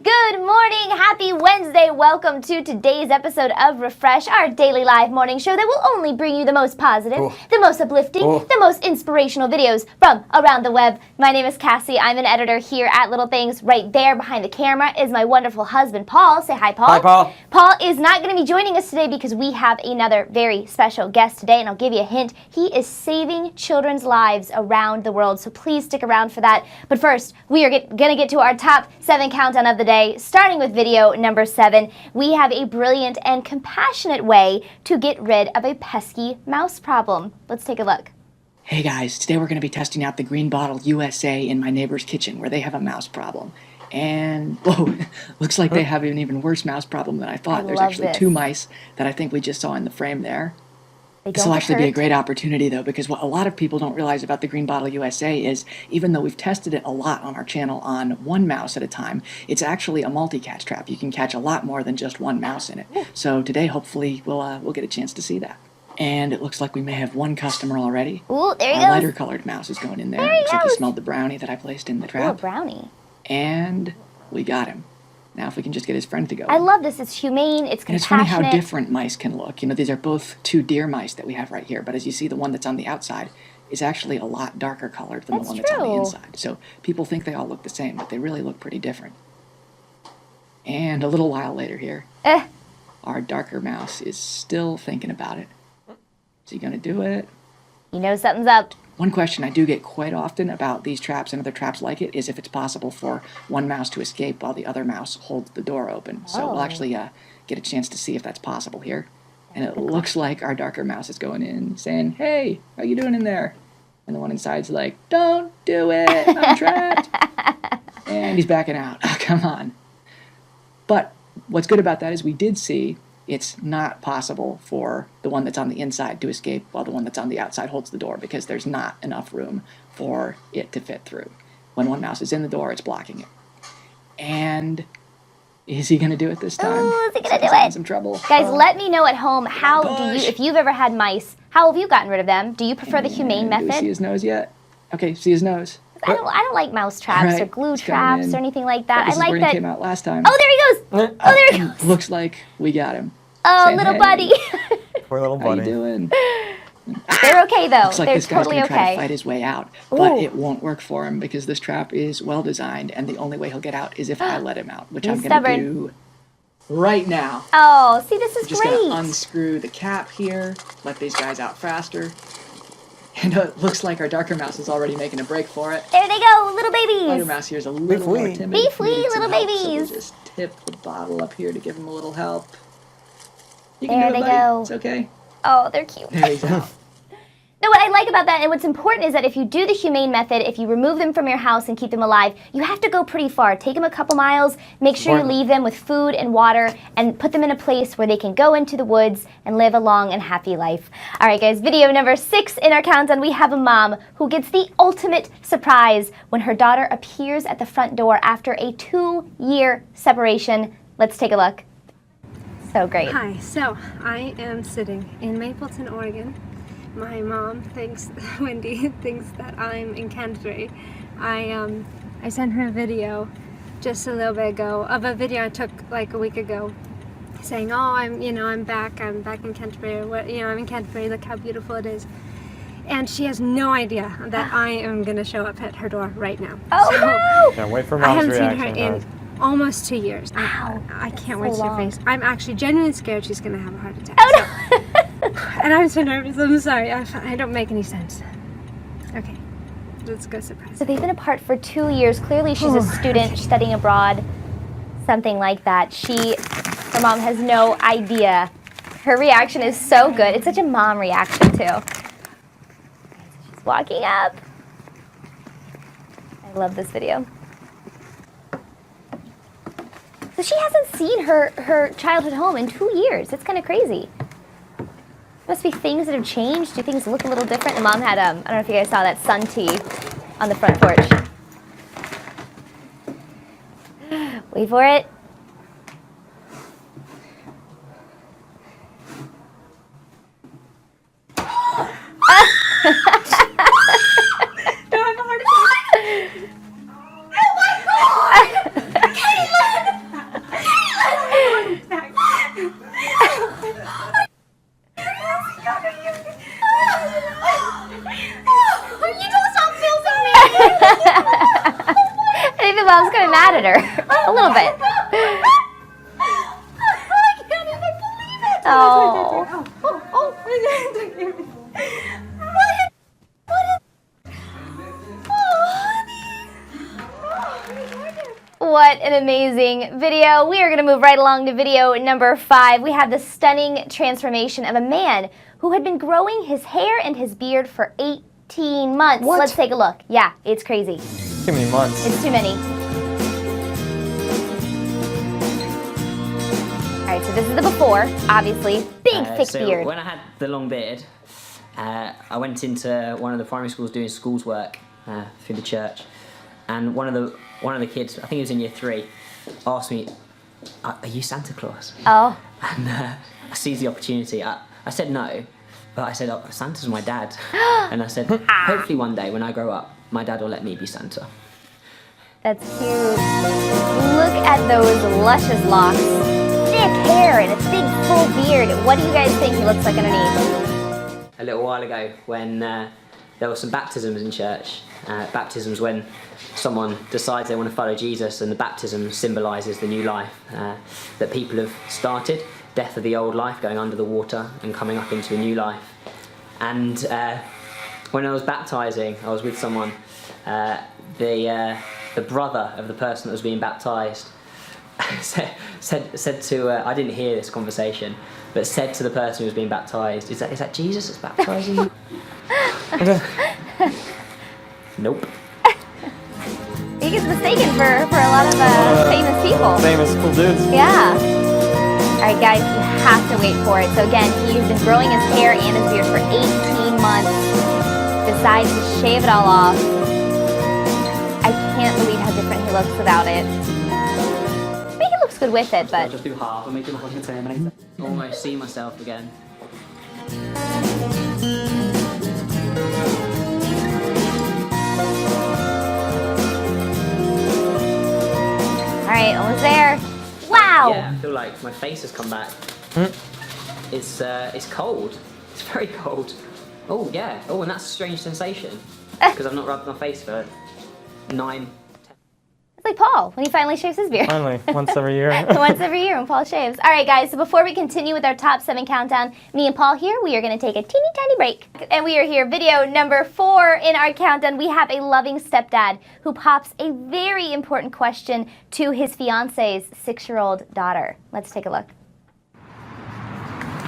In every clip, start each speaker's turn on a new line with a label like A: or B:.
A: Good morning, happy Wednesday. Welcome to today's episode of Refresh, our daily live morning show that will only bring you the most positive, the most uplifting, the most inspirational videos from around the web. My name is Cassie. I'm an editor here at Little Things. Right there behind the camera is my wonderful husband, Paul. Say hi, Paul.
B: Hi, Paul.
A: Paul is not going to be joining us today because we have another very special guest today, and I'll give you a hint. He is saving children's lives around the world, so please stick around for that. But first, we are going to get to our top 7 countdown of the day. Starting with video number 7, we have a brilliant and compassionate way to get rid of a pesky mouse problem. Let's take a look.
B: Hey guys, today we're going to be testing out the Green Bottle USA in my neighbor's kitchen where they have a mouse problem. And, whoa, looks like they have an even worse mouse problem than I thought. There's actually 2 mice that I think we just saw in the frame there. This will actually be a great opportunity, though, because what a lot of people don't realize about the Green Bottle USA is even though we've tested it a lot on our channel on 1 mouse at a time, it's actually a multi-catch trap. You can catch a lot more than just 1 mouse in it. So today, hopefully, we'll get a chance to see that. And it looks like we may have 1 customer already.
A: Ooh, there he goes.
B: Our lighter-colored mouse is going in there. Looks like he smelled the brownie that I placed in the trap.
A: Ooh, a brownie.
B: And we got him. Now if we can just get his friend to go.
A: I love this. It's humane. It's compassionate.
B: And it's funny how different mice can look. You know, these are both 2 deer mice that we have right here. But as you see, the one that's on the outside is actually a lot darker colored than the one that's on the inside. So people think they all look the same, but they really look pretty different. And a little while later here, our darker mouse is still thinking about it. Is he going to do it?
A: You know something's up.
B: One question I do get quite often about these traps and other traps like it is if it's possible for 1 mouse to escape while the other mouse holds the door open. So we'll actually get a chance to see if that's possible here. And it looks like our darker mouse is going in saying, "Hey, how you doing in there?" And the one inside's like, "Don't do it, I'm trapped." And he's backing out. Oh, come on. But what's good about that is we did see it's not possible for the one that's on the inside to escape while the one that's on the outside holds the door because there's not enough room for it to fit through. When 1 mouse is in the door, it's blocking it. And is he going to do it this time?
A: Ooh, is he going to do it?
B: In some trouble.
A: Guys, let me know at home, how do you, if you've ever had mice, how have you gotten rid of them? Do you prefer the humane method?
B: Do we see his nose yet? Okay, see his nose.
A: I don't like mouse traps or glue traps or anything like that.
B: This
A: I like
B: is where
A: that.
B: he came out last time.
A: Oh, there he goes. Oh, there he goes.
B: Looks like we got him.
A: Oh,
B: Saying,
A: little
B: "Hey,
A: buddy.
C: Poor little buddy.
B: How you doing?
A: They're okay though.
B: Looks like
A: They're
B: this guy's
A: totally
B: gonna try to
A: okay.
B: fight his way out, but it won't work for him because this trap is well designed, and the only way he'll get out is if I let him out, which I'm gonna do right now.
A: Oh, see, this is
B: Just
A: great.
B: gonna unscrew the cap here, let these guys out faster. And it looks like our darker mouse is already making a break for it.
A: There they go, little babies.
B: Lighter mouse here is a little more timid.
A: Be free,
B: Needs some
A: little
B: help,
A: babies.
B: So we'll just tip the bottle up here to give him a little help. You
A: There
B: can do
A: they
B: it, buddy.
A: go.
B: It's okay.
A: Oh, they're cute.
B: There he's out.
A: No, what I like about that and what's important is that if you do the humane method, if you remove them from your house and keep them alive, you have to go pretty far. Take them a couple miles, make sure you leave them with food and water, and put them in a place where they can go into the woods and live a long and happy life. All right, guys, video number 6 in our countdown, we have a mom who gets the ultimate surprise when her daughter appears at the front door after a 2-year separation. Let's take a look. So great.
D: Hi, so I am sitting in Mapleton, Oregon. My mom thinks, Wendy thinks that I'm in Canterbury. I sent her a video just a little bit ago of a video I took like a week ago saying, "Oh, I'm back in Canterbury, or what, I'm in Canterbury, look how beautiful it is." And she has no idea that I am gonna show up at her door right now.
A: Oh,
D: so,
A: no!
C: Can't wait for
D: I
C: mom's
D: haven't
C: reaction.
D: seen her in
C: guys.
D: almost 2 years.
A: Wow.
D: I can't
A: So
D: wait to see her
A: long.
D: face. I'm actually genuinely scared she's gonna have a heart attack.
A: Oh, no!
D: And I'm so nervous. I'm sorry. I don't make any sense. Okay, let's go surprise.
A: So they've been apart for 2 years. Clearly she's a student studying abroad, something like that. Her mom has no idea. Her reaction is so good. It's such a mom reaction too. She's walking up. I love this video. So she hasn't seen her childhood home in 2 years. It's kind of crazy. Must be things that have changed. Do things look a little different? And mom had, I don't know if you guys saw that sun tea on the front porch. Wait for it.
D: Oh my God! Caitlin!
A: predator. A little bit.
D: I can't even believe it.
A: Oh. What an amazing video. We are going to move right along to video number 5. We have the stunning transformation of a man who had been growing his hair and his beard for 18 months.
C: What?
A: Let's take a look. Yeah, it's crazy.
C: Too many months.
A: It's too many. All right, so this is the before, obviously. Big, thick
E: so
A: beard.
E: when I had the long beard, I went into one of the primary schools doing schools work through the church, and one of the kids, I think he was in year 3, asked me, "Are you Santa Claus?"
A: Oh.
E: And I seized the opportunity. I said no, but I said, "Oh, Santa's my dad," and I said, "Hopefully one day when I grow up, my dad will let me be Santa."
A: That's cute. Look at those luscious locks. Thick hair and a big full beard. What do you guys think he looks like underneath?
E: A little while ago when there were some baptisms in church. Baptisms when someone decides they want to follow Jesus, and the baptism symbolises the new life that people have started, death of the old life, going under the water and coming up into a new life. And when I was baptising, I was with someone, the brother of the person that was being baptised said to, I didn't hear this conversation, but said to the person who was being baptised, is that Jesus that's baptising you? Nope.
A: He gets mistaken for a lot of famous people.
C: Famous cool dudes.
A: Yeah. All right, guys, you have to wait for it. So again, he's been growing his hair and his beard for 18 months. Decides to shave it all off. I can't believe how different he looks without it. I think he looks good with it,
E: I'll
A: but
E: just do half and make it look like a Terminator. Almost see myself again.
A: all right, almost there. Wow.
E: Yeah, I feel like my face has come back. It's cold. It's very cold. Oh yeah. Oh, and that's a strange sensation because I've not rubbed my face for 9.
A: It's like Paul when he finally shaves his beard.
C: Finally, once every year.
A: Once every year when Paul shaves. All right, guys, so before we continue with our top 7 countdown, me and Paul here, we are going to take a teeny tiny break. And we are here, video number 4 in our countdown. We have a loving stepdad who pops a very important question to his fiance's 6-year-old daughter. Let's take a look.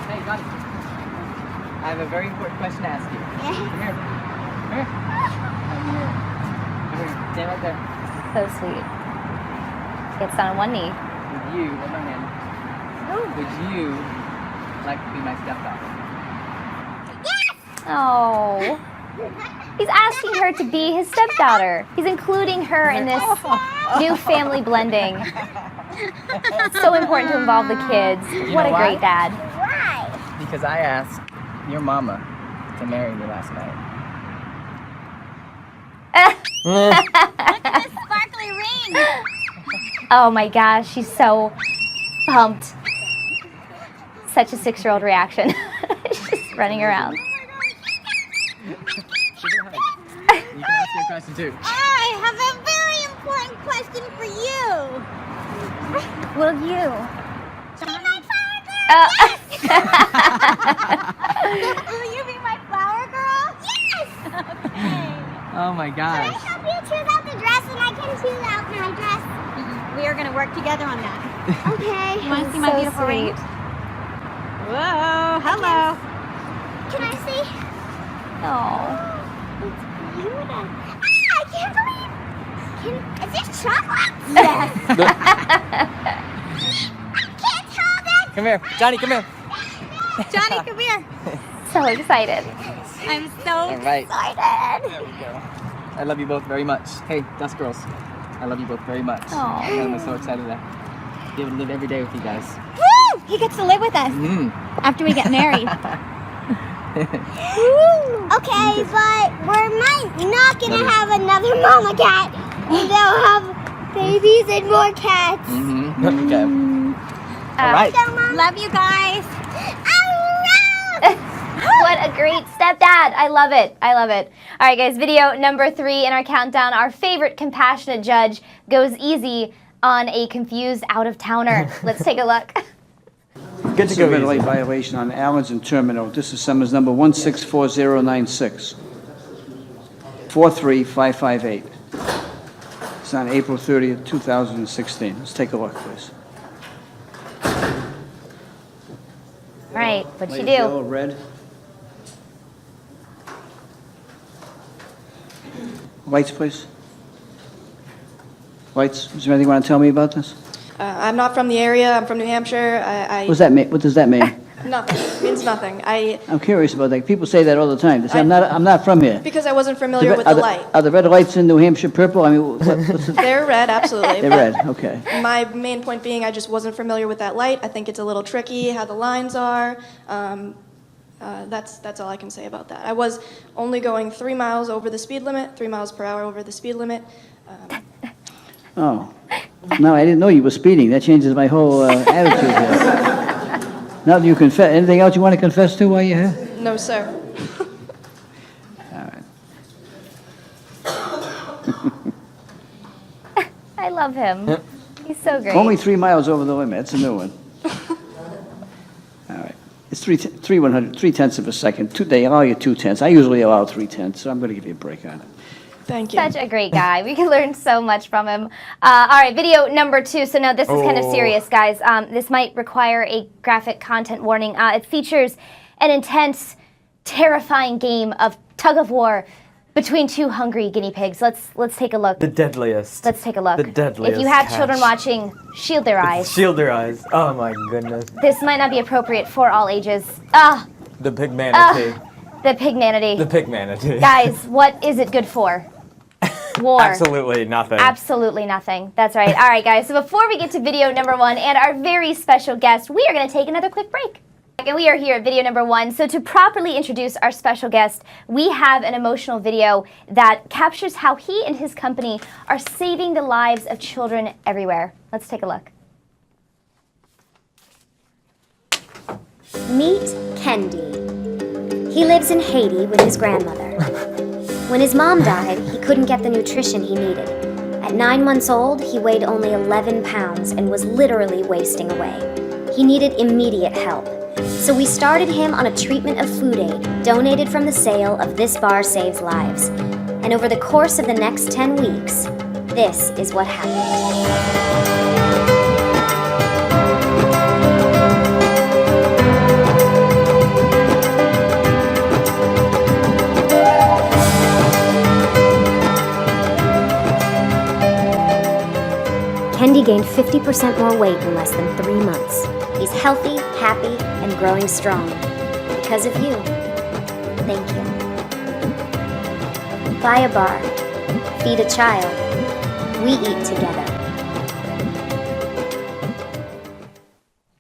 F: Hey, Johnny. I have a very important question to ask you. Come here. Come here. Come here. Stand right there.
A: So sweet. Gets down on one knee.
F: Would you, hold my hand. Would you like to be my stepdaughter?
A: Oh. He's asking her to be his stepdaughter. He's including her in this new family blending. So important to involve the kids. What a
F: know why?
A: great dad.
F: Because I asked your mama to marry me last night.
G: Sparkly ring!
A: Oh my gosh, she's so pumped. Such a 6-year-old reaction. She's running around.
F: Give her a hug. You can ask me a question too.
G: I have a very important question for you.
A: Will you?
G: Be my flower girl?
A: Uh,
G: Will you be my flower girl? Yes! Okay.
F: Oh my
G: Can I
F: gosh.
G: help you choose out the dress and I can choose out my dress? We are going to work together on that. Okay. You want to see my
A: so
G: beautiful ring?
A: sweet.
G: Whoa, hello. Can I see?
A: Oh.
G: It's beautiful. Ah, I can't believe. Is this chocolate? Yes. I can't hold it.
F: Come here. Johnny, come here.
G: Johnny, come here.
A: So excited.
G: I'm so
F: All right.
G: excited.
F: There we go. I love you both very much. Hey, Dust Girls. I love you both very much.
A: Aw.
F: I'm so excited to be able to live every day with you guys.
G: Woo! He gets to live with us after we get married. Okay, but we're not gonna have another mama cat. And they'll have babies and more cats.
F: Okay. All right.
G: So, Mom, love you guys.
A: What a great stepdad. I love it. I love it. All right, guys, video number 3 in our countdown. Our favorite compassionate judge goes easy on a confused out-of-towner. Let's take a look.
C: Good to
H: It's
C: go
H: a red light
C: easy.
H: violation on Allen's Terminal. This is summons number 164096. 43558. It's on April 30th, 2016. Let's take a look, please.
A: All right, what'd
H: Light
A: you
H: is
A: do?
H: yellow, red. Lights, please. Lights. Is there anything you want to tell me about this?
I: I'm not from the area. I'm from New Hampshire.
H: What does that mean? What does that mean?
I: Nothing. It means nothing.
H: I'm curious about that. People say that all the time. They say, I'm not from here.
I: Because I wasn't familiar with
H: Are
I: the light.
H: Are the red lights in New Hampshire purple? I mean, what's the...
I: They're red, absolutely.
H: They're
I: but
H: red, okay.
I: My main point being I just wasn't familiar with that light. I think it's a little tricky how the lines are. That's all I can say about that. I was only going 3 miles over the speed limit, 3 miles per hour over the speed limit.
H: Oh. No, I didn't know you were speeding. That changes my whole attitude here. Now that you confess, anything else you want to confess to while you're here?
I: No, sir.
H: All right.
A: I love him. He's so great.
H: Only 3 miles over the limit. That's a new one. All right. It's 3/10 of a second. They allow you 2/10. I usually allow 3/10, so I'm going to give you a break on it.
I: Thank you.
A: Such a great guy. We can learn so much from him. All right, video number 2. So now this is kind of serious, guys. This might require a graphic content warning. It features an intense, terrifying game of tug of war between 2 hungry guinea pigs. Let's take a look.
C: The deadliest.
A: Let's take a look.
C: The deadliest
A: If you have
C: catch.
A: children watching, shield their eyes.
C: Shield their eyes. Oh my goodness.
A: This might not be appropriate for all ages.
C: The pig manatee.
A: The pig manatee.
C: The pig manatee.
A: Guys, what is it good for? War.
C: Absolutely nothing.
A: Absolutely nothing. That's right. All right, guys. So before we get to video number 1 and our very special guest, we are going to take another quick break. And we are here at video number 1. So to properly introduce our special guest, we have an emotional video that captures how he and his company are saving the lives of children everywhere. Let's take a look.
J: Meet Kendi. He lives in Haiti with his grandmother. When his mom died, he couldn't get the nutrition he needed. At 9 months old, he weighed only 11 pounds and was literally wasting away. He needed immediate help. So we started him on a treatment of food aid donated from the sale of This Bar Saves Lives. And over the course of the next 10 weeks, this is what happened. Kendi gained 50% more weight in less than 3 months. He's healthy, happy, and growing strong. Because of you. Thank you. Buy a bar. Feed a child. We eat together.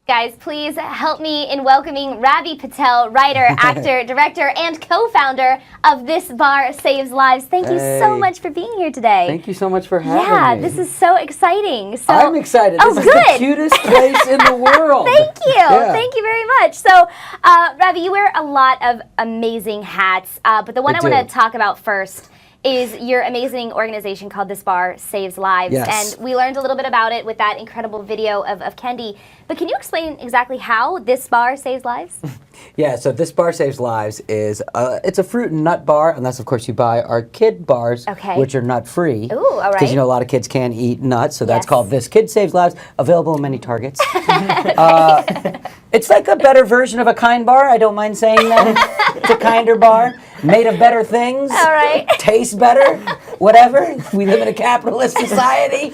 A: Guys, please help me in welcoming Ravi Patel, writer, actor, director, and co-founder of This Bar Saves Lives. Thank you so
K: Hey.
A: much for being here today.
K: Thank you so much for having
A: Yeah,
K: me.
A: this is so exciting. So
K: I'm excited.
A: Oh,
K: This
A: good.
K: is the cutest place in the world.
A: Thank you.
K: Yeah.
A: Thank you very much. So, Ravi, you wear a lot of amazing hats, but the one I want
K: do.
A: to talk about first is your amazing organization called This Bar Saves Lives.
K: Yes.
A: And we learned a little bit about it with that incredible video of Kendi. But can you explain exactly how This Bar Saves Lives?
K: Yeah, so This Bar Saves Lives is, it's a fruit and nut bar, unless of course you buy our kid bars,
A: Okay.
K: which are nut free.
A: Ooh, all right.
K: Because you know a lot of kids can't eat nuts, so that's
A: Yes.
K: called This Kid Saves Lives, available in many Targets. It's like a better version of a kind bar, I don't mind saying that. It's a kinder bar, made of better things.
A: All right.
K: Tastes better, whatever. We live in a capitalist society.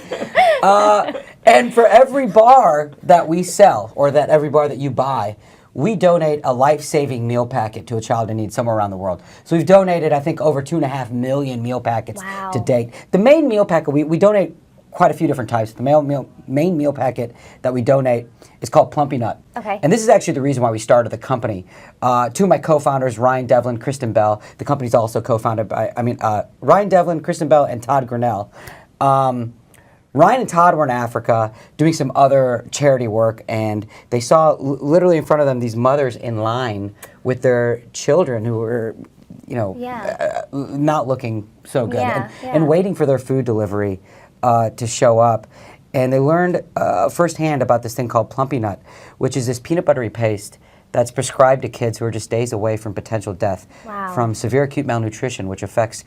K: And for every bar that we sell, or that every bar that you buy, we donate a life-saving meal packet to a child in need somewhere around the world. So we've donated, I think, over 2.5 million meal packets
A: Wow.
K: to date. The main meal packet, we donate quite a few different types. The main meal packet that we donate is called Plumpy Nut.
A: Okay.
K: And this is actually the reason why we started the company. 2 of my co-founders, Ryan Devlin, Kristen Bell. The company's also co-founded by, Ryan Devlin, Kristen Bell, and Todd Grinnell. Ryan and Todd were in Africa doing some other charity work, and they saw literally in front of them these mothers in line with their children who were, not looking so good,
A: Yeah,
K: and waiting for their food delivery to show up. And they learned firsthand about this thing called Plumpy Nut, which is this peanut buttery paste that's prescribed to kids who are just days away from potential death from severe acute malnutrition, which affects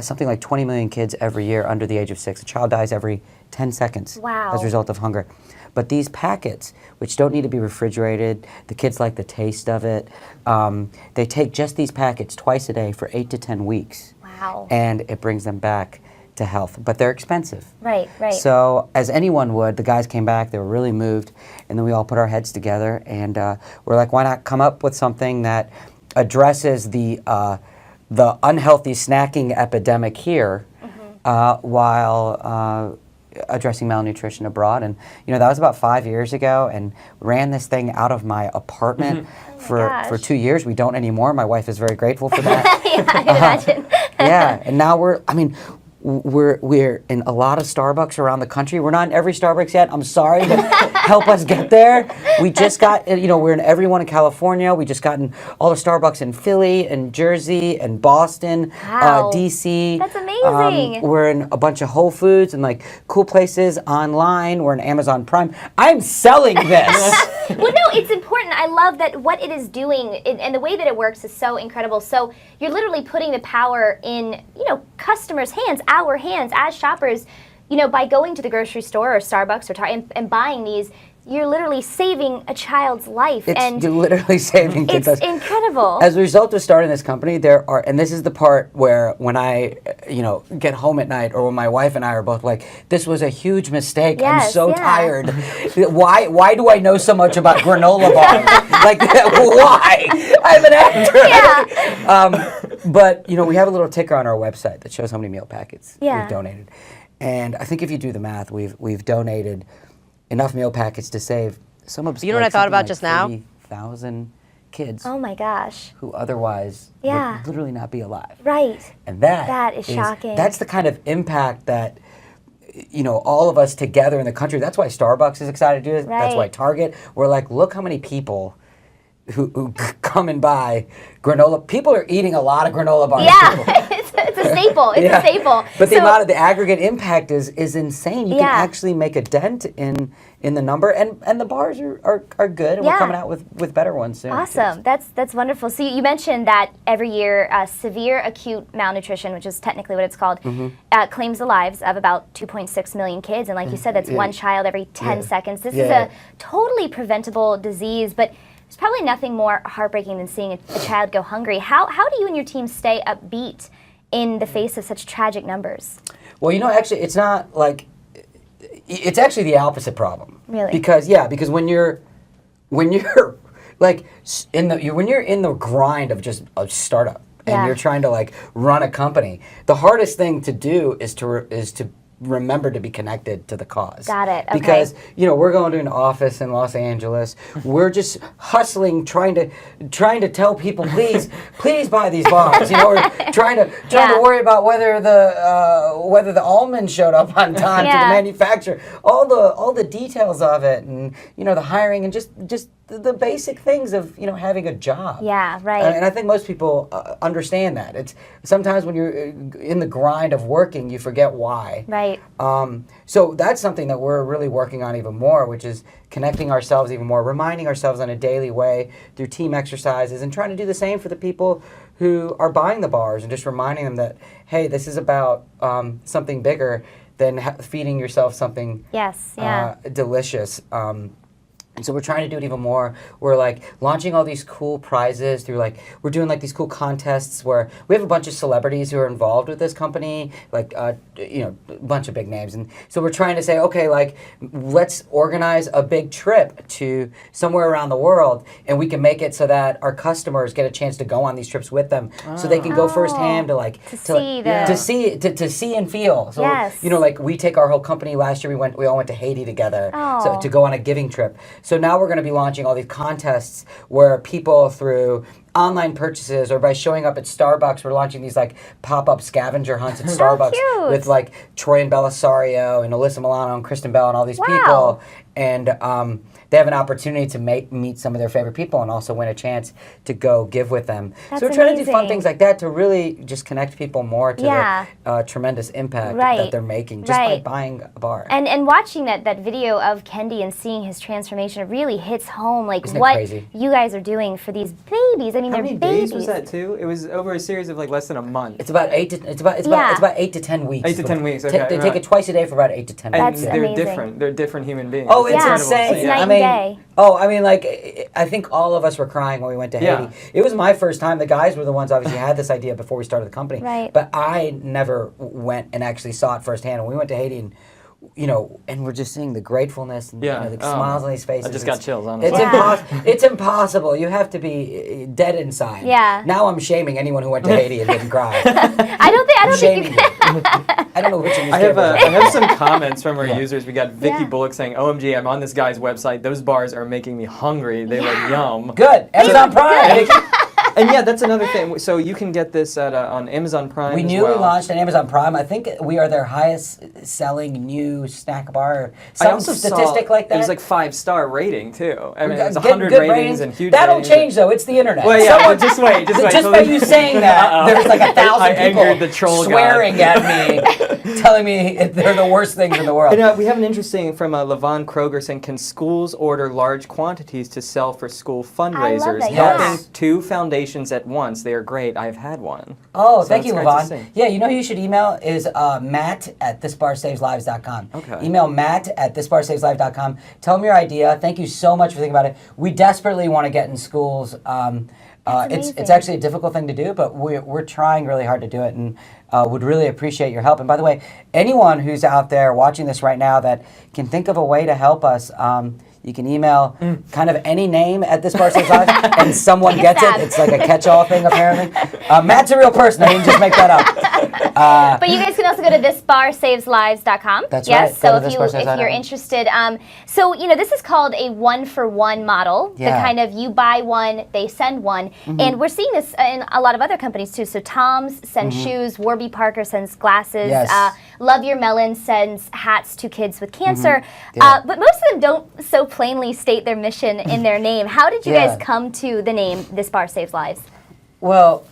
K: something like 20 million kids every year under the age of 6. A child dies every 10 seconds as a result of hunger. But these packets, which don't need to be refrigerated, the kids like the taste of it, they take just these packets twice a day for 8 to 10 weeks.
A: Wow.
K: And it brings them back to health. But they're expensive.
A: Right, right.
K: So, as anyone would, the guys came back, they were really moved, and then we all put our heads together, and we're like, why not come up with something that addresses the unhealthy snacking epidemic here while addressing malnutrition abroad. And that was about 5 years ago, and ran this thing out of my apartment for 2 years. We don't anymore. My wife is very grateful for that.
A: Yeah, I imagine.
K: Yeah, and now we're in a lot of Starbucks around the country. We're not in every Starbucks yet. I'm sorry, but help us get there. We just got, we're in every one in California. We just got in all the Starbucks in Philly and Jersey and Boston, DC.
A: That's amazing.
K: We're in a bunch of Whole Foods and like cool places online. We're in Amazon Prime. I'm selling this.
A: Well, no, it's important. I love that what it is doing and the way that it works is so incredible. So you're literally putting the power in, customers' hands, our hands as shoppers. By going to the grocery store or Starbucks or Target and buying these, you're literally saving a child's life.
K: You're literally saving kids' lives.
A: It's incredible.
K: As a result of starting this company, there are, and this is the part where when I, get home at night, or when my wife and I are both like, this was a huge mistake. I'm so tired. Why do I know so much about granola bars? Like, why? I'm an actor. But we have a little ticker on our website that shows how many meal packets we've donated, and I think if you do the math, we've donated enough meal packets to save some of.
L: You know what I thought about just now?
K: 30,000 kids.
A: Oh my gosh.
K: Who otherwise would literally not be alive.
A: Right.
K: And
A: that is shocking.
K: That's the kind of impact that all of us together in the country. That's why Starbucks is excited to do this.
A: Right.
K: That's why Target. We're like, look how many people who come and buy granola. People are eating a lot of granola bars.
A: Yeah, it's a staple. It's a staple.
K: But the amount of the aggregate impact is insane. You can actually make a dent in the number, and the bars are good, and we're coming out with better ones soon.
A: Awesome. That's wonderful. So you mentioned that every year severe acute malnutrition, which is technically what it's called, claims the lives of about 2.6 million kids, and like you said, that's one child every 10 seconds. This is a totally preventable disease, but there's probably nothing more heartbreaking than seeing a child go hungry. How do you and your team stay upbeat in the face of such tragic numbers?
K: Well, actually, it's not like, it's actually the opposite problem.
A: Really?
K: Because when you're like when you're in the grind of just a startup and you're trying to like run a company, the hardest thing to do is to remember to be connected to the cause.
A: Got it. Okay.
K: Because we're going to an office in Los Angeles. We're just hustling, trying to tell people, please buy these bars. We're trying to worry about whether the almond showed up on time to the manufacturer. All the details of it, and the hiring, and just the basic things of having a job.
A: Yeah, right.
K: And I think most people understand that. It's sometimes when you're in the grind of working, you forget why.
A: Right.
K: So that's something that we're really working on even more, which is connecting ourselves even more, reminding ourselves in a daily way through team exercises, and trying to do the same for the people who are buying the bars, and just reminding them that, hey, this is about something bigger than feeding yourself something delicious. And so we're trying to do it even more. We're like launching all these cool prizes through we're doing these cool contests where we have a bunch of celebrities who are involved with this company, a bunch of big names. And so we're trying to say, okay, let's organize a big trip to somewhere around the world, and we can make it so that our customers get a chance to go on these trips with them, so they can go firsthand to see and feel. So we take our whole company. Last year we all went to Haiti together, so to go on a giving trip. So now we're going to be launching all these contests where people, through online purchases or by showing up at Starbucks, we're launching these pop-up scavenger hunts at Starbucks with Troy and Belisario and Alyssa Milano and Kristen Bell and all these people. and they have an opportunity to meet some of their favorite people and also win a chance to go give with them.
A: That's
K: so we're trying to do fun
A: amazing.
K: things like that to really just connect people more to
A: Yeah.
K: the tremendous impact
A: Right.
K: that they're making just by
A: Right.
K: buying a bar.
A: And watching that video of Kendi and seeing his transformation, it really hits home like
K: Isn't it
A: what
K: crazy?
A: you guys are doing for these babies. I mean,
C: How
A: they're
C: many
A: babies.
C: days was that too? It was over a series of like less than a month.
K: It's about it's
A: Yeah.
K: about 8 to 10 weeks.
C: 8 to 10 weeks, okay,
K: They take
C: right.
K: it twice a day for about 8 to 10
C: And
K: weeks.
A: That's
C: they're
A: amazing.
C: different. They're different human beings.
K: Oh, it's
A: Yeah.
C: incredible to
K: insane.
C: see.
A: It's night
K: I
A: and
K: mean,
A: day.
K: I mean, like, I think all of us were crying when we went to
C: Yeah.
K: Haiti. It was my first time. The guys were the ones obviously had this idea before we started the company.
A: Right.
K: But I never went and actually saw it firsthand. When we went to Haiti and, and we're just seeing the gratefulness and
C: Yeah.
K: the
C: Oh.
K: smiles on these faces.
C: I just got chills, honestly.
K: It's,
A: Yeah.
K: it's impossible. You have to be dead inside.
A: Yeah.
K: Now I'm shaming anyone who went to Haiti and didn't cry.
A: I don't think you
K: Shaming you. I don't know which of you
C: I have,
K: scared
C: I have some comments from our users. We got Vicky
A: Yeah.
C: Bullock saying, "OMG, I'm on this guy's website. Those bars are making me hungry. They look yum."
K: Good. Amazon Prime.
C: And yeah, that's another thing. So you can get this at on Amazon Prime.
K: We
C: as
K: newly
C: well.
K: launched on Amazon Prime. I think we are their highest selling new snack bar.
C: I
K: Some
C: also
K: statistic
C: saw
K: like that.
C: It was like 5-star rating too. I mean, it's
K: Good-
C: 100
K: good
C: ratings and huge.
K: That'll
C: ratings.
K: change though. It's the internet.
C: Well, yeah,
K: Someone-
C: but just wait.
K: just by you saying that,
C: Uh-oh.
K: there's like 1,000
C: I
K: people
C: angered the troll god.
K: swearing at me, telling me they're the worst things in the world.
C: And we have an interesting from Levon Kroger saying, "Can schools order large quantities to sell for school fundraisers?
A: that,
C: Helping
K: yes.
C: 2 foundations at once. They are great. I've had one."
K: Oh,
C: So
K: thank you,
C: it's great to
K: Levon.
C: see.
K: Yeah, you know who you should email is Matt at thisbarsaveslives.com.
C: Okay.
K: Email Matt at thisbarsaveslives.com. Tell him your idea. Thank you so much for thinking about it. We desperately want to get in schools. It's
A: amazing.
K: actually a difficult thing to do, but we're trying really hard to do it, and would really appreciate your help. And by the way, anyone who's out there watching this right now that can think of a way to help us, you can email kind of any name at This Bar Saves Lives, and someone
A: Take a
K: gets
A: stab.
K: it. It's like a catch-all thing, apparently. Matt's a real person. I didn't just make that up.
A: But you guys can also go to thisbarsaveslives.com.
K: That's
A: yes,
K: right. Go
A: so
K: to
A: if you're
K: thisbarsaveslives.com.
A: interested, so this is called a 1-for-1 model. The
K: Yeah.
A: kind of you buy one, they send one, and we're seeing this in a lot of other companies too. So Tom's sends shoes, Warby Parker sends glasses,
K: Yes.
A: Love Your Melon sends hats to kids with cancer.
K: Yeah.
A: But most of them don't so plainly state their mission in their name. How did you
K: Yeah.
A: guys come to the name This Bar Saves Lives?
K: Well,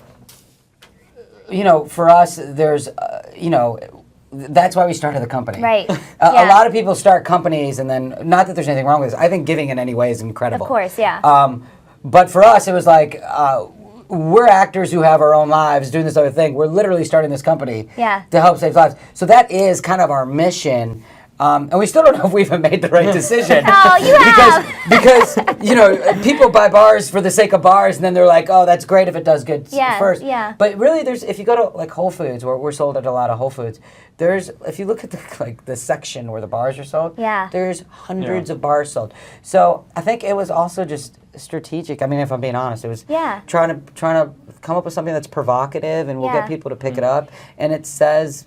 K: for us, there's, that's why we started the company.
A: Right.
K: A
A: Yeah.
K: lot of people start companies, and then, not that there's anything wrong with this. I think giving in any way is incredible.
A: Of course, yeah.
K: But for us, it was like, we're actors who have our own lives doing this other thing. We're literally starting this company
A: Yeah.
K: to help save lives. So that is kind of our mission. And we still don't know if we even made the right decision.
A: Oh, you have.
K: Because people buy bars for the sake of bars, and then they're like, oh, that's great if it does good
A: Yeah,
K: first.
A: yeah.
K: But really, if you go to like Whole Foods, where we're sold at a lot of Whole Foods, if you look at the section where the bars are sold,
A: Yeah.
K: there's hundreds of bars sold. So I think it was also just strategic. I mean, if I'm being honest, it was
A: Yeah.
K: trying to come up with something that's provocative, and we'll
A: Yeah.
K: get people to pick it up, and it says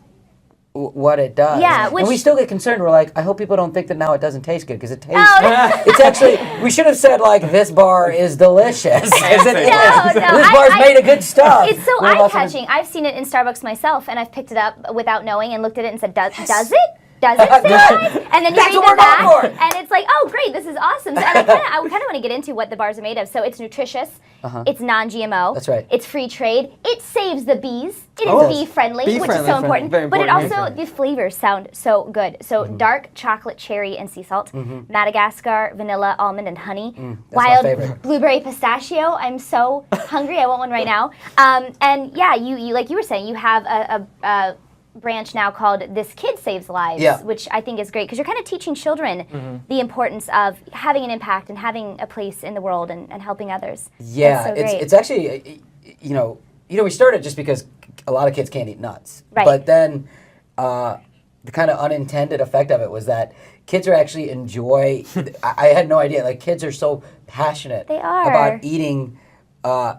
K: what it does.
A: Yeah,
K: and
A: which-
K: we still get concerned. We're like, I hope people don't think that now it doesn't taste good, because it tastes.
A: Oh.
K: It's actually, we should have said like, this bar is delicious. This bar's made of good stuff.
A: It's so
K: We have lots of-
A: eye-catching. I've seen it in Starbucks myself, and I've picked it up without knowing and looked at it and said, does it? Does it say nice? And then you
K: That's
A: read
K: what
A: the
K: we're going
A: back, and it's like, oh, great, this is awesome. And I kind of want to get into what the bars are made of. So it's nutritious, it's non-GMO,
K: That's right.
A: it's free trade, it saves the bees, it is
C: Oh,
A: bee-friendly, which is
C: bee-friendly,
A: so important.
C: very
A: But it
C: important.
A: also, the flavors sound so good. So dark chocolate, cherry, and sea salt, Madagascar, vanilla, almond, and honey,
K: my
A: wild
K: favorite.
A: blueberry pistachio. I'm so hungry, I want one right now. And yeah, you like you were saying, you have a branch now called This Kid Saves Lives,
K: Yeah.
A: which I think is great because you're kind of teaching children the importance of having an impact and having a place in the world and helping others.
K: Yeah,
A: That's so great.
K: it's actually, we started just because a lot of kids can't eat nuts.
A: Right.
K: But then the kind of unintended effect of it was that kids are actually enjoy. I had no idea. Like, kids are so passionate
A: They are.
K: about eating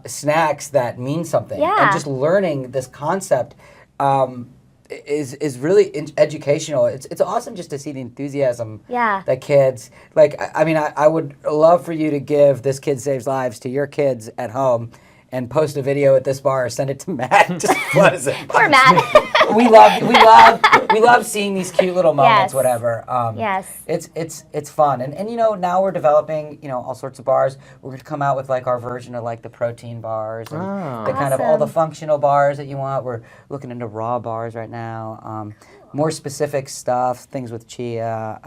K: snacks that mean something.
A: Yeah.
K: And just learning this concept is really educational. It's awesome just to see the enthusiasm
A: Yeah.
K: that kids, like, I mean, I would love for you to give This Kid Saves Lives to your kids at home and post a video at this bar or send it to Matt. Just what is it?
A: Poor Matt.
K: we love seeing these cute little moments.
A: Yes.
K: Whatever.
A: Yes.
K: It's fun, and now we're developing all sorts of bars. We're gonna come out with like our version of like the protein bars and the kind of all the functional bars that you want. We're looking into raw bars right now. More specific stuff, things with chia.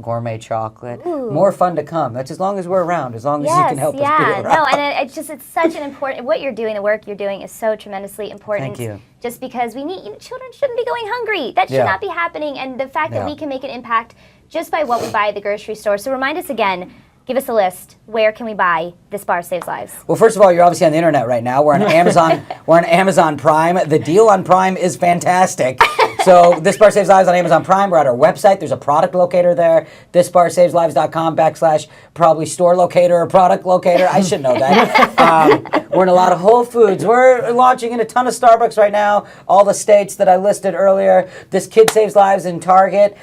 K: Gourmet chocolate.
A: Ooh.
K: More fun to come. That's as long as we're around, as long as you can help us be around.
A: No, and it's such an important, what you're doing, the work you're doing is so tremendously important.
K: Thank you.
A: Just because children shouldn't be going hungry. That should not be happening. And the fact that we can make an impact just by what we buy at the grocery store. So remind us again, give us a list. Where can we buy This Bar Saves Lives?
K: Well, first of all, you're obviously on the internet right now. We're on Amazon. We're on Amazon Prime. The deal on Prime is fantastic. So This Bar Saves Lives on Amazon Prime. We're at our website. There's a product locator there. thisbarsaveslives.com/probably store locator or product locator. I should know that. We're in a lot of Whole Foods. We're launching in a ton of Starbucks right now. All the states that I listed earlier. This Kid Saves Lives in Target.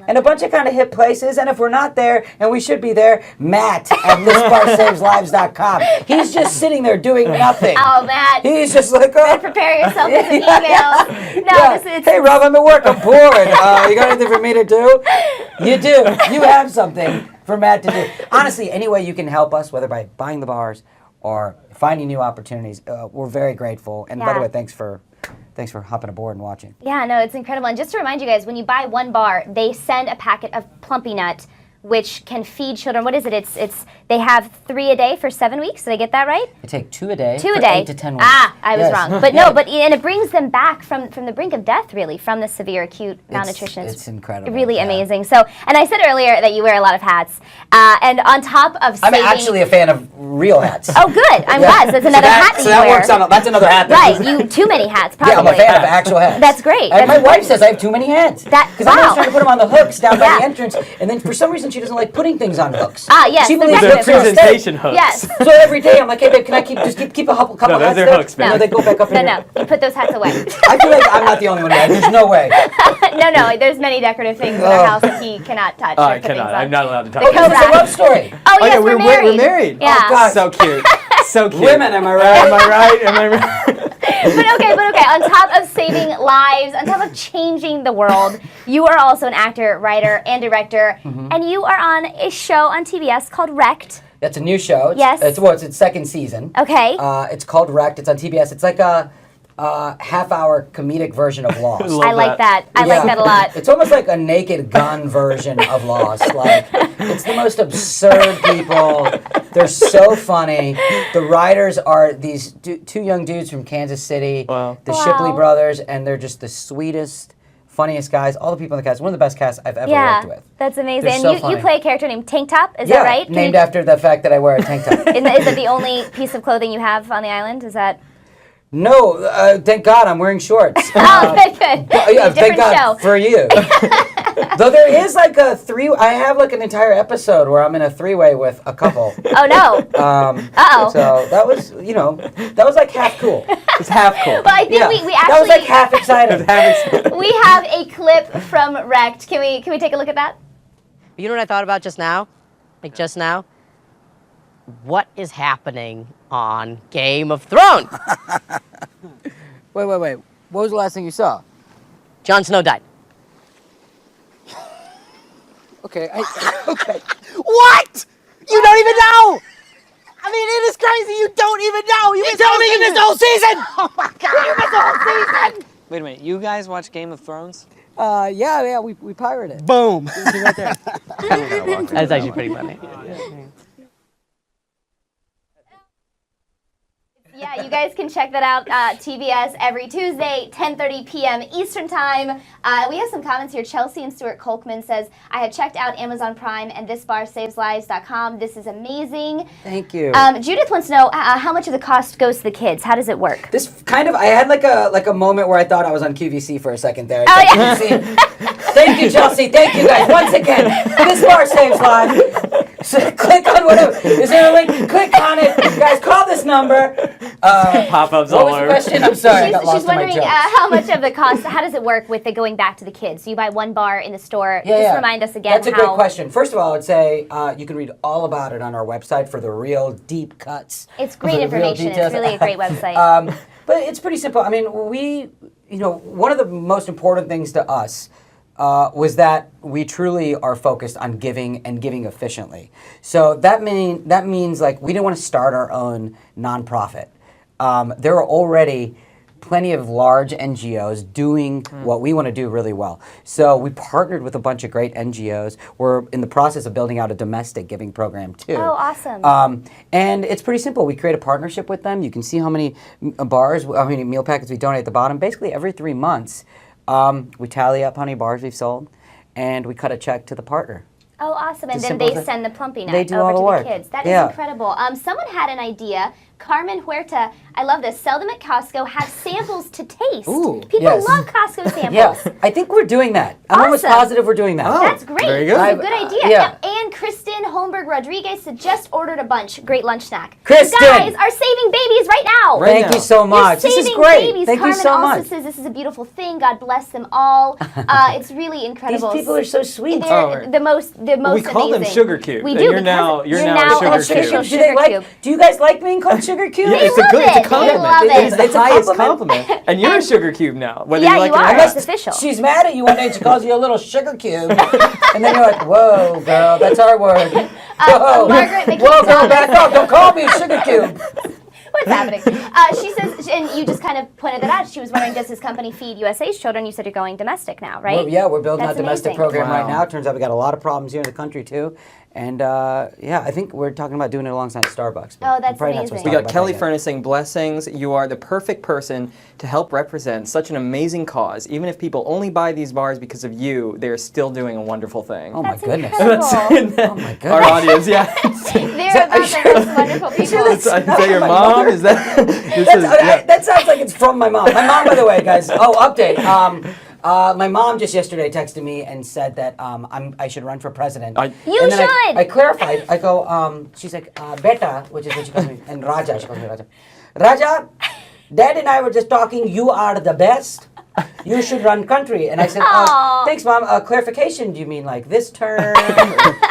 K: And a bunch of kind of hip places. And if we're not there, and we should be there, Matt at thisbarsaveslives.com. He's just sitting there doing nothing.
A: Oh, Matt.
K: He's just like, oh.
A: Prepare yourself with some emails. No,
K: hey, Rob, I'm at work. I'm bored. You got anything for me to do? You do. You have something for Matt to do. Honestly, any way you can help us, whether by buying the bars or finding new opportunities, we're very grateful. And by the way, thanks for hopping aboard and watching.
A: Yeah, no, it's incredible. And just to remind you guys, when you buy one bar, they send a packet of Plumpy Nut, which can feed children. What is it? It's they have 3 a day for 7 weeks. Did I get that right?
K: They take 2 a day.
A: 2
K: for
A: a day.
K: 8 to 10 weeks.
A: I was wrong. But no, and it brings them back from the brink of death, really, from the severe acute malnutrition.
K: It's incredible.
A: Really amazing. So, and I said earlier that you wear a lot of hats, and on top of saving,
K: I'm actually a fan of real hats.
A: Oh, good. I'm glad. So that's another hat that
K: so
A: you
K: that
A: wear.
K: works on. That's another hat.
A: Right. You too many hats, probably.
K: Yeah, I'm a fan of actual hats.
A: That's great.
K: My wife says I have too many hats. Because I'm always trying to put them on the hooks down by the entrance, and then for some reason she doesn't like putting things on hooks.
A: Yes.
K: She believes
C: they're presentation hooks.
A: Yes.
K: So every day I'm like, hey babe, can I keep a couple hats
C: those are
K: there?
C: hooks, man.
K: No, they go back up in
A: No, you put those hats away.
K: I feel like I'm not the only one. There's no way.
A: No, there's many decorative things in our house that he cannot touch.
C: I cannot. I'm not allowed to touch.
K: It's a love story.
A: Oh, yes,
C: yeah,
A: we're married.
C: We're married.
A: Yeah.
K: Oh, God.
C: So cute. So cute.
K: Women, am I right?
C: Am I right? Am I right?
A: But okay. On top of saving lives, on top of changing the world, you are also an actor, writer, and director, and you are on a show on TBS called Wrecked.
K: That's a new show.
A: Yes.
K: It's its second season.
A: Okay.
K: It's called Wrecked. It's on TBS. It's like a half-hour comedic version of Lost.
A: I like that. I like that a lot.
K: It's almost like a Naked Gun version of Lost. Like, it's the most absurd people. They're so funny. The writers are these two young dudes from Kansas City, the Shipley brothers, and they're just the sweetest, funniest guys. All the people in the cast. One of the best casts I've ever worked with.
A: That's amazing.
K: They're
A: And
K: so
A: you
K: funny.
A: play a character named Tank Top, is that right?
K: Named after the fact that I wear a tank top.
A: Is that the only piece of clothing you have on the island? Is that?
K: No, thank God I'm wearing shorts.
A: Oh, good.
K: Yeah, thank
A: Different
K: God
A: show.
K: for you. Though there is like I have like an entire episode where I'm in a three-way with a couple.
A: Oh no. Uh-oh.
K: So that was, that was like half cool.
C: It's half cool.
A: But I think we actually
K: that was like half excited.
A: we have a clip from Wrecked. Can we take a look at that?
L: You know what I thought about just now? Like just now? What is happening on Game of Thrones?
K: Wait. What was the last thing you saw?
L: Jon Snow died.
K: Okay.
L: Okay. What? You don't even know! I mean, it is crazy. You don't even know. You tell me you missed the whole season! Oh my God! You missed the whole season!
F: Wait a minute, you guys watch Game of Thrones?
K: Yeah, we pirated it.
F: Boom!
L: Right there. That's actually pretty funny.
A: Yeah, you guys can check that out, TBS, every Tuesday, 10:30 p.m. Eastern Time. We have some comments here. Chelsea and Stuart Kolkman says, I have checked out Amazon Prime and thisbarsaveslives.com. This is amazing.
K: Thank you.
A: Judith wants to know how much of the cost goes to the kids. How does it work?
K: This kind of, I had like a moment where I thought I was on QVC for a second there.
A: Oh, yeah.
K: Thank you, Chelsea. Thank you, guys. Once again, This Bar Saves Lives. So click on whatever. Is there a link? Click on it. Guys, call this number.
C: Pop-ups all
K: What was the
C: over.
K: question? I'm sorry. I got lost
A: She's
K: in my
A: wondering
K: jokes.
A: how much of the cost, how does it work with the going back to the kids? So you buy one bar in the store. Just remind us again
K: That's a great question. First of all, I would say you can read all about it on our website for the real deep cuts.
A: It's great information. It's really a great website.
K: But it's pretty simple. I mean, one of the most important things to us was that we truly are focused on giving and giving efficiently. So that means like we didn't want to start our own nonprofit. There are already plenty of large NGOs doing what we want to do really well. So we partnered with a bunch of great NGOs. We're in the process of building out a domestic giving program too.
A: Oh, awesome.
K: And it's pretty simple. We create a partnership with them. You can see how many meal packets we donate at the bottom. Basically every 3 months, we tally up how many bars we've sold and we cut a check to the partner.
A: Oh, awesome. And
K: It's
A: then
K: simple
A: they
K: as
A: send the plumpy
K: They
A: nut
K: do all
A: over
K: the
A: to
K: work.
A: the kids. That is
K: Yeah.
A: incredible. Someone had an idea. Carmen Huerta, I love this. Sell them at Costco, have samples to taste.
K: Ooh,
A: People
K: yes.
A: love Costco samples.
K: Yeah, I think we're doing that. I'm almost
A: Awesome.
K: positive we're doing that.
A: That's great.
C: very
A: That's
C: good.
A: a good idea.
K: Yeah.
A: And Kristen Holmberg Rodriguez just ordered a bunch. Great lunch snack.
K: Kristen!
A: You guys are saving babies right now.
C: Right
K: Thank you
C: now.
K: so much.
A: You're
K: This is
A: saving
K: great.
A: Babies.
K: Thank
A: Carmen
K: you so
A: also
K: much.
A: says this is a beautiful thing. God bless them all. It's really incredible.
K: These people are so sweet.
A: They're the most
C: We call them
A: amazing.
C: Sugar Cube.
A: We
C: and
A: do.
C: You're
A: because
C: now
A: you're
C: now
A: now
C: Sugar
A: official
C: Cube.
K: Do they
A: Sugar
K: like?
A: Cube.
K: Do you guys like being called Sugar Cube?
C: Yeah, it's a
A: love
C: good. It's
A: it.
C: a compliment.
A: They love
C: It's
A: it.
C: the
K: It's a
C: highest
K: compliment.
C: compliment. And you're a Sugar Cube now. Whether
A: Yeah,
C: you like
A: you
C: it or
A: are.
C: not.
A: It's official.
K: She's mad at you one day and she calls you a little sugar cube. And then you're like, whoa, girl, that's our word. Whoa,
A: Margaret McKee
K: whoa, girl,
A: Thomas.
K: back up. Don't call me a sugar cube.
A: What's happening? She says, and you just kind of pointed that out. She was wondering, does his company feed USA's children? You said you're going domestic now, right?
K: We're building
A: That's
K: our domestic
A: amazing.
K: program right
C: Wow.
K: now. Turns out we got a lot of problems here in the country too. And I think we're talking about doing it alongside Starbucks. but
A: Oh, that's
K: I'm probably not
A: amazing.
K: supposed
C: We
K: to talk
C: got
K: about
C: Kelly
K: that yet.
C: Furnessing, blessings. You are the perfect person to help represent such an amazing cause. Even if people only buy these bars because of you, they are still doing a wonderful thing.
K: Oh my
A: That's
K: goodness.
A: incredible.
K: Oh my goodness.
C: Our audience, yeah.
A: They're about the most wonderful people.
C: Is that your mom? Is that? This is, yeah.
K: That sounds like it's from my mom. My mom, by the way, guys. Oh, update. My mom just yesterday texted me and said that I should run for president.
A: You
K: And then
A: should.
K: I clarified. I go, she's like, Beta, which is what she calls me, and Raja, she calls me Raja. Raja, Dad and I were just talking. You are the best. You should run country. And I said,
A: Aw.
K: thanks, Mom. Clarification, do you mean like this term?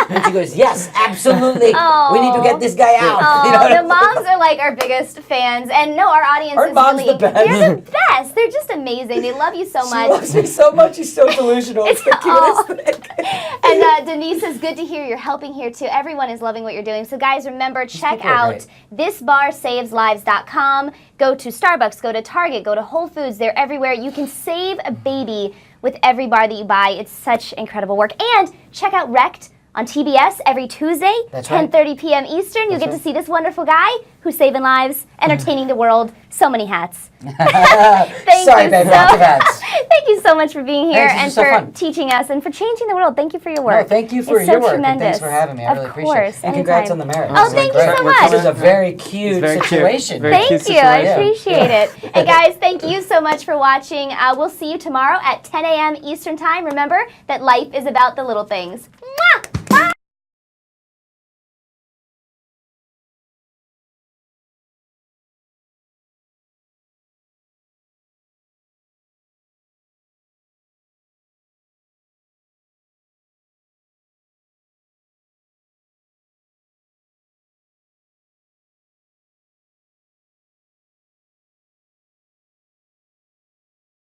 K: And she goes, yes, absolutely. We need to get this guy out.
A: Oh,
K: You know what I
A: the
K: mean?
A: moms are like our biggest fans, and no, our audience
K: Our
A: is
K: mom's
A: really
K: the best.
A: they're the best. They're just amazing. They love you so
K: She
A: much.
K: loves me so much. She's so delusional. It's the
A: Oh.
K: cutest thing.
A: And Denise says, good to hear you're helping here too. Everyone is loving what you're doing. So guys, remember, check
K: people are
A: out
K: great.
A: thisbarsaveslives.com. Go to Starbucks, go to Target, go to Whole Foods. They're everywhere. You can save a baby with every bar that you buy. It's such incredible work. And check out Wrecked on TBS every Tuesday,
K: That's right.
A: 10:30 p.m. Eastern. You'll get to see this wonderful guy who's saving lives, entertaining the world. So many hats. Thank
K: Sorry,
A: you
K: babe,
A: so,
K: lots of hats.
A: Thank you so much for being here
K: Thanks, this
A: and
K: was so
A: for
K: fun.
A: teaching us and for changing the world. Thank you for your work.
K: No, thank you for
A: It's
K: your
A: so
K: work
A: tremendous.
K: and thanks for having me. I really
A: Of
K: appreciate
A: course,
K: it. And congrats
A: anytime.
K: on the marriage.
A: Oh,
K: This is
A: thank you
K: great.
A: so much.
K: This is a very cute
C: very cute.
K: situation.
C: Very
A: Thank
C: cute
A: you. I
C: situation.
A: appreciate it. And guys, thank you so much for watching. We'll see you tomorrow at 10 a.m. Eastern Time. Remember that life is about the little things.